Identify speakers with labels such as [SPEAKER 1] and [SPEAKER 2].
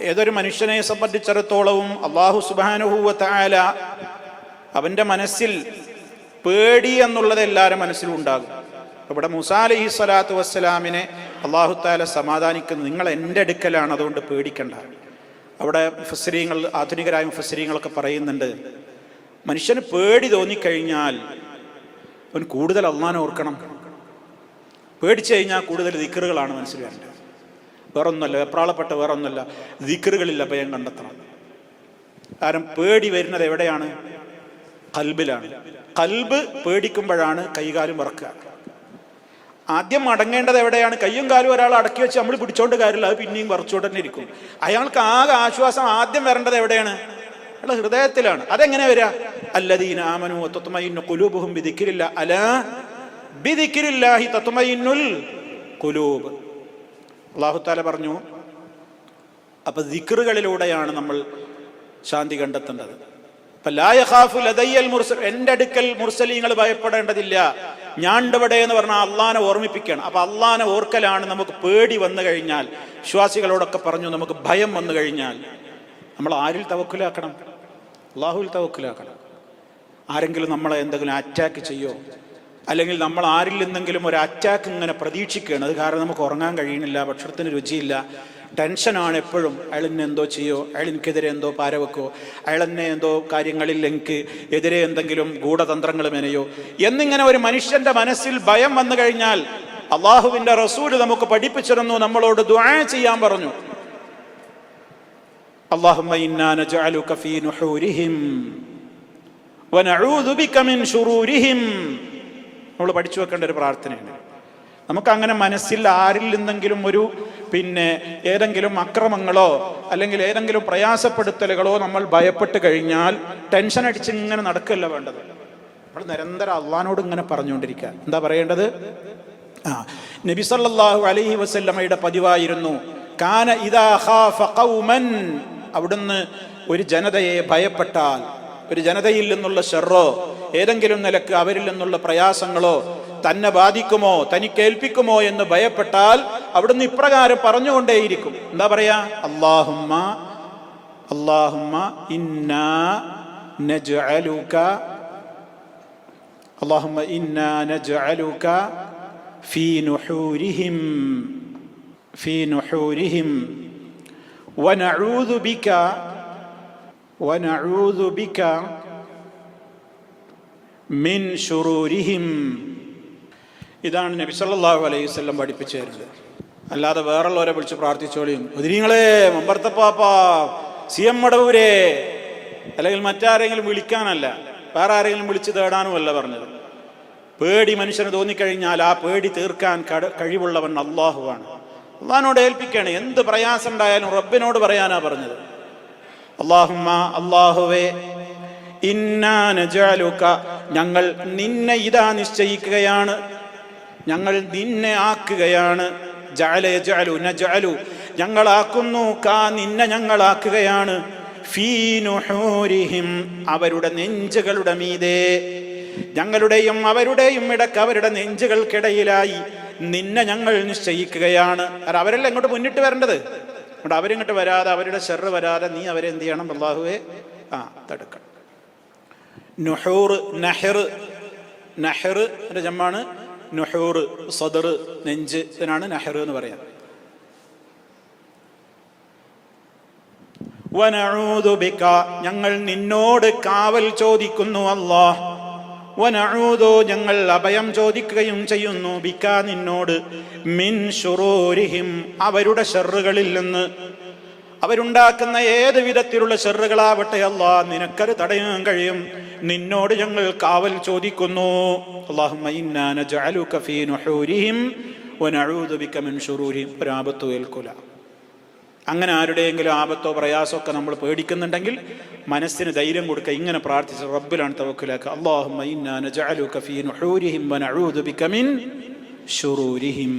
[SPEAKER 1] ഏതൊരു മനുഷ്യനെ സംബന്ധിച്ചിടത്തോളവും അല്ലാഹു സുബ്ഹാനഹു വ തആല അവൻ്റെ മനസ്സിൽ പേടി എന്നുള്ളത് എല്ലാവരുടെ മനസ്സിലും ഉണ്ടാകും. ഇവിടെ മൂസാ അലൈഹി സ്വലാത്തു വസ്സലാമിനെ അല്ലാഹു തആല സമാധാനിക്കുന്നു, നിങ്ങൾ എൻ്റെ അടുക്കലാണ്, അതുകൊണ്ട് പേടിക്കണ്ട. അവിടെ മുഫസ്സിരീങ്ങൾ, ആധുനികരായ മുഫസ്സിരീങ്ങളൊക്കെ പറയുന്നുണ്ട്, മനുഷ്യന് പേടി തോന്നിക്കഴിഞ്ഞാൽ അവൻ കൂടുതൽ അള്ളാഹനെ ഓർക്കണം. പേടിച്ചു കഴിഞ്ഞാൽ കൂടുതൽ ദിക്റുകളാണ് മനസ്സിൽ വരേണ്ടത്. വേറൊന്നുമല്ല, വെപ്രാളപ്പെട്ട വേറൊന്നുമല്ല, ദിക്റുകളിൽ അഭയം കണ്ടെത്തണം. കാരണം പേടി വരുന്നത് എവിടെയാണ്? ഖൽബിലാണ്. ഖൽബ് പേടിക്കുമ്പോഴാണ് കൈകാലും വറക്കുക. ആദ്യം അടങ്ങേണ്ടത് എവിടെയാണ്? കയ്യും കാലും ഒരാൾ അടക്കി വെച്ച് നമ്മൾ പിടിച്ചോണ്ട് കാര്യമില്ല, അത് പിന്നെയും വറച്ചോണ്ട് തന്നെ ഇരിക്കും. അയാൾക്ക് ആകെ ആശ്വാസം ആദ്യം വരേണ്ടത് എവിടെയാണ്? അയാളുടെ ഹൃദയത്തിലാണ്. അതെങ്ങനെ വരിക? അല്ലദീന ആമനൂ വതത്മഇന്നു ഖുലൂബുഹും ബിദിക്രില്ലാഹ് അലാ ബിദിക്രില്ലാഹി തത്മഇന്നുൽ ഖുലൂബ്. അല്ലാഹു തആല പറഞ്ഞു, അപ്പൊ ദിക്റുകളിലൂടെയാണ് നമ്മൾ ശാന്തി കണ്ടെത്തേണ്ടത്. ലാ യഖാഫു ലദയ്യൽ മുർസൽ, എൻ്റെ അടുക്കൽ മുർസലീങ്ങൾ ഭയപ്പെടേണ്ടതില്ല, ഞാൻ ഇവിടെ എന്ന് പറഞ്ഞാൽ അള്ളാനെ ഓർമ്മിപ്പിക്കുകയാണ്. അപ്പൊ അള്ളാനെ ഓർക്കലാണ്. നമുക്ക് പേടി വന്നു കഴിഞ്ഞാൽ, വിശ്വാസികളോടൊക്കെ പറഞ്ഞു, നമുക്ക് ഭയം വന്നു കഴിഞ്ഞാൽ നമ്മൾ ആരിൽ തവക്കുലാക്കണം? അള്ളാഹുവിൽ തവക്കുലാക്കണം. ആരെങ്കിലും നമ്മളെ എന്തെങ്കിലും അറ്റാക്ക് ചെയ്യോ, അല്ലെങ്കിൽ നമ്മൾ ആരിൽ നിന്നെങ്കിലും ഒരു അറ്റാക്ക് ഇങ്ങനെ പ്രതീക്ഷിക്കുകയാണ്, അത് കാരണം നമുക്ക് ഉറങ്ങാൻ കഴിയണില്ല, ഭക്ഷണത്തിന് രുചിയില്ല, ടെൻഷനാണ് എപ്പോഴും. അയാൾ എന്നെ എന്തോ ചെയ്യോ, അയാൾ എനിക്കെതിരെ എന്തോ പാരവെക്കോ, അയാൾ എന്നെ എന്തോ കാര്യങ്ങളിൽ എനിക്ക് എതിരെ എന്തെങ്കിലും ഗൂഢതന്ത്രങ്ങൾ മെനയോ എന്നിങ്ങനെ ഒരു മനുഷ്യന്റെ മനസ്സിൽ ഭയം വന്നു കഴിഞ്ഞാൽ അള്ളാഹുവിന്റെ റസൂൽ നമുക്ക് പഠിപ്പിച്ചിരുന്നു, നമ്മളോട് ദുആ ചെയ്യാൻ പറഞ്ഞു. അല്ലാഹുമ്മ ഇന്നാ നജഅലുക ഫീ നുഹൂരിഹിം വനഊദു ബിക മിൻ ശുറൂരിഹിം. നമ്മൾ പഠിച്ചു വെക്കേണ്ട ഒരു പ്രാർത്ഥനയാണ്. നമുക്കങ്ങനെ മനസ്സിൽ ആരിൽ നിന്നെങ്കിലും ഒരു ഏതെങ്കിലും അക്രമങ്ങളോ അല്ലെങ്കിൽ ഏതെങ്കിലും പ്രയാസപ്പെടുത്തലുകളോ നമ്മൾ ഭയപ്പെട്ട് കഴിഞ്ഞാൽ ടെൻഷൻ അടിച്ച് ഇങ്ങനെ നടക്കല്ല വേണ്ടത്. നമ്മൾ നിരന്തരം അള്ളാഹിനോട് ഇങ്ങനെ പറഞ്ഞുകൊണ്ടിരിക്കുക. എന്താ പറയേണ്ടത്? നബി സല്ലല്ലാഹു അലൈഹി വസല്ലമയുടെ പതിവായിരുന്നു, കാന ഇദാ ഖാഫ ഖൗമൻ, അവിടുന്ന് ഒരു ജനതയെ ഭയപ്പെട്ടാൽ, ഒരു ജനതയിൽ നിന്നുള്ള ശർറോ ഏതെങ്കിലും നിലക്ക് അവരിൽ നിന്നുള്ള പ്രയാസങ്ങളോ തന്നെ ബാധിക്കുമോ തനിക്കേൽപ്പിക്കുമോ എന്ന് ഭയപ്പെട്ടാൽ അവിടുന്ന് ഇപ്രകാരം പറഞ്ഞുകൊണ്ടേയിരിക്കും. എന്താ പറയാ? അല്ലാഹുമ്മ ഇന്നാ നജ്അലുക ഫീ നുഹൂരിഹിം വനഊദു ബിക മിൻ ശുറൂരിഹിം. ഇതാണ് നബി സല്ലല്ലാഹു അലൈഹി വസല്ലം പഠിപ്പിച്ചു തരുന്നത്. അല്ലാതെ വേറുള്ളവരെ വിളിച്ച് പ്രാർത്ഥിച്ചോളിയും, മുദ്രീങ്ങളെ, മമ്പർത്തപ്പാപ്പാ, CM മടവൂരേ, അല്ലെങ്കിൽ മറ്റാരെങ്കിലും വിളിക്കാനല്ല, വേറെ ആരെങ്കിലും വിളിച്ച് തേടാനുമല്ല പറഞ്ഞത്. പേടി മനുഷ്യന് തോന്നിക്കഴിഞ്ഞാൽ ആ പേടി തീർക്കാൻ കഴിവുള്ളവൻ അള്ളാഹുവാണ്. അള്ളാഹിനോട് ഏൽപ്പിക്കുകയാണ്. എന്ത് പ്രയാസം ഉണ്ടായാലും റബ്ബിനോട് പറയാനാ പറഞ്ഞത്. അല്ലാഹുമ്മ, അല്ലാഹുവേ, ഇന്നാ നജഅലുക, ഞങ്ങൾ നിന്നെ ഇതാ നിശ്ചയിക്കുകയാണ്, ഞങ്ങൾ നിന്നെ ആക്കുകയാണ്. ജഅല യജഅലു നജഅലു, ഞങ്ങളാക്കുന്നു, നിന്നെ ഞങ്ങളാക്കുകയാണ്. ഫീ നുഹൂരിഹിം, അവരുടെ നെഞ്ചുകളുടെ മീതെ, ഞങ്ങളുടെയും അവരുടെയും ഇടക്ക്, അവരുടെ നെഞ്ചുകൾക്കിടയിലായി നിന്നെ ഞങ്ങൾ നിശ്ചയിക്കുകയാണ്. അവരെല്ലാം ഇങ്ങോട്ട് മുന്നിട്ട് വരേണ്ടത്. അവരിങ്ങോട്ട് വരാതെ, അവരുടെ ശർറ് വരാതെ നീ അവരെ എന്ത് ചെയ്യണം? അല്ലാഹുവേ തടുക്കണം. നുഹൂർ, നഹർ എൻ്റെ ജമ്മാണ് നുഹൂർ, സദർ നെഞ്ച്, ഇതിനാണ് നഹർ എന്ന് പറയാം. വനഊദു ബിക, ഞങ്ങൾ നിന്നോട് കാവൽ ചോദിക്കുന്നു അല്ലാഹ്. വനഊദു, ഞങ്ങൾ അഭയം ചോദിക്കുകയും ചെയ്യുന്നു, ബിക, നിന്നോട്, മിൻ ശുറൂരിഹിം, അവരുടെ ശർറുകളിൽ നിന്ന്. അവരുണ്ടാക്കുന്ന ഏത് വിധത്തിലുള്ള ശർറുകളാവട്ടെ അല്ലാഹ്, നിനക്കത് തടയാൻ കഴിയും. നിന്നോട് ഞങ്ങൾ കാവൽ ചോദിക്കുന്നു. അല്ലാഹുമ്മ ഇന്നാ നജഅലുക ഫീ നുഹൂരിഹിം വനഊദു ബിക മിൻ ശുറൂരിഹിം. ഒരാപത്തു ഏൽക്കൂല. അങ്ങനെ ആരുടെയെങ്കിലും ആപത്തോ പ്രയാസമോ ഒക്കെ നമ്മൾ പേടിക്കുന്നുണ്ടെങ്കിൽ മനസ്സിന് ധൈര്യം കൊടുക്കുക. ഇങ്ങനെ പ്രാർത്ഥിച്ച് റബ്ബിലാണ് തവക്കുലാക്കുക. അല്ലാഹുമ്മ ഇന്നാ നജഅലുക ഫീ നുഹൂരിഹിം വനഊദു ബിക മിൻ ശുറൂരിഹിം.